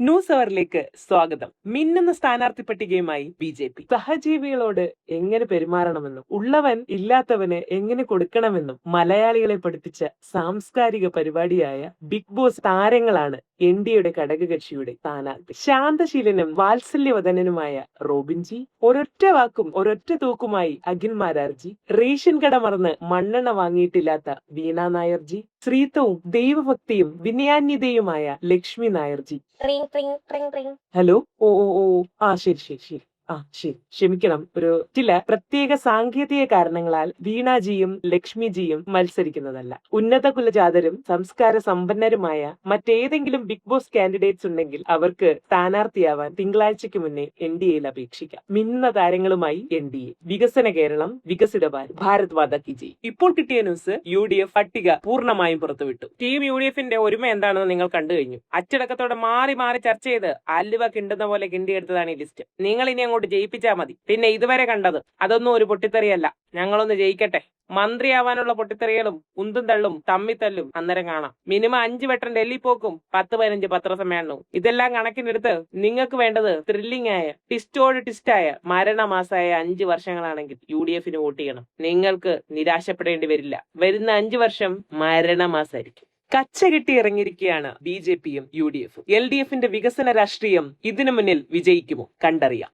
News അവറിലേക്ക് സ്വാഗതം. മിന്നുന്ന സ്ഥാനാർത്ഥി പട്ടികയുമായി BJP. സഹജീവികളോട് എങ്ങനെ പെരുമാറണമെന്നും ഉള്ളവൻ ഇല്ലാത്തവന് എങ്ങനെ കൊടുക്കണമെന്നും മലയാളികളെ പഠിപ്പിച്ച സാംസ്കാരിക പരിപാടിയായ ബിഗ് ബോസ് താരങ്ങളാണ് NDയുടെ ഘടകകക്ഷിയുടെ സ്ഥാനാർത്ഥി. ശാന്തശീലനും വാത്സല്യവദനനുമായ റോബിൻജി, ഒരൊറ്റ വാക്കും ഒരൊറ്റ തൂക്കുമായി അഖിൽ മാരാർജി, റേഷൻ കട മറന്ന് മണ്ണെണ്ണ വാങ്ങിയിട്ടില്ലാത്ത വീണ നായർജി, സ്ത്രീത്വവും ദൈവഭക്തിയും വിനയാന്യതയുമായ ലക്ഷ്മി നായർജി. ഹലോ. ഓ ഓ ഓ ശരി. ശരി, ക്ഷമിക്കണം. ചില പ്രത്യേക സാങ്കേതിക കാരണങ്ങളാൽ വീണാജിയും ലക്ഷ്മിജിയും മത്സരിക്കുന്നതല്ല. ഉന്നത കുലജാതരും സംസ്കാര സമ്പന്നരുമായ മറ്റേതെങ്കിലും ബിഗ് ബോസ് കാൻഡിഡേറ്റ്സ് ഉണ്ടെങ്കിൽ അവർക്ക് സ്ഥാനാർത്ഥിയാവാൻ തിങ്കളാഴ്ചയ്ക്ക് മുന്നേ NDAയിൽ അപേക്ഷിക്കാം. മിന്നുന്ന താരങ്ങളുമായി NDA. വികസന കേരളം, വികസിത ഭാരത് മാതാ കി ജയ്. ഇപ്പോൾ കിട്ടിയ ന്യൂസ്, UDF പട്ടിക പൂർണ്ണമായും പുറത്തുവിട്ടു. ടീം UDFന്റെ ഒരുമ എന്താണെന്ന് നിങ്ങൾ കണ്ടു കഴിഞ്ഞു. അച്ചടക്കത്തോടെ മാറി മാറി ചർച്ച ചെയ്ത് അല്ലുവ കിണ്ടുന്ന പോലെ കിണ്ടിയെടുത്തതാണ് ഈ ലിസ്റ്റ്. നിങ്ങൾ ഇനി അങ്ങോട്ട് ജയിപ്പിച്ചാൽ മതി. പിന്നെ ഇതുവരെ കണ്ടത് അതൊന്നും ഒരു പൊട്ടിത്തെറിയല്ല. ഞങ്ങളൊന്ന് ജയിക്കട്ടെ. മന്ത്രിയാവാനുള്ള പൊട്ടിത്തെറികളും ഉന്തും തള്ളും തമ്മിത്തല്ലും അന്നേരം കാണാം. മിനിമം 5 വട്ടം ഡൽഹി പോക്കും 10-15 പത്രസമ്മേളനവും. ഇതെല്ലാം കണക്കിനെടുത്ത് നിങ്ങൾക്ക് വേണ്ടത് ത്രില്ലിംഗ് ആയ ടിസ്റ്റോട് ടിസ്റ്റായ മരണമാസായ 5 വർഷങ്ങളാണെങ്കിൽ UDFന് വോട്ട് ചെയ്യണം. നിങ്ങൾക്ക് നിരാശപ്പെടേണ്ടി വരില്ല. വരുന്ന 5 വർഷം മരണമാസായിരിക്കും. കച്ച കെട്ടി ഇറങ്ങിയിരിക്കുകയാണ് BJPയും UDFും. LDFന്റെ വികസന രാഷ്ട്രീയം ഇതിനു മുന്നിൽ വിജയിക്കുമോ? കണ്ടറിയാം.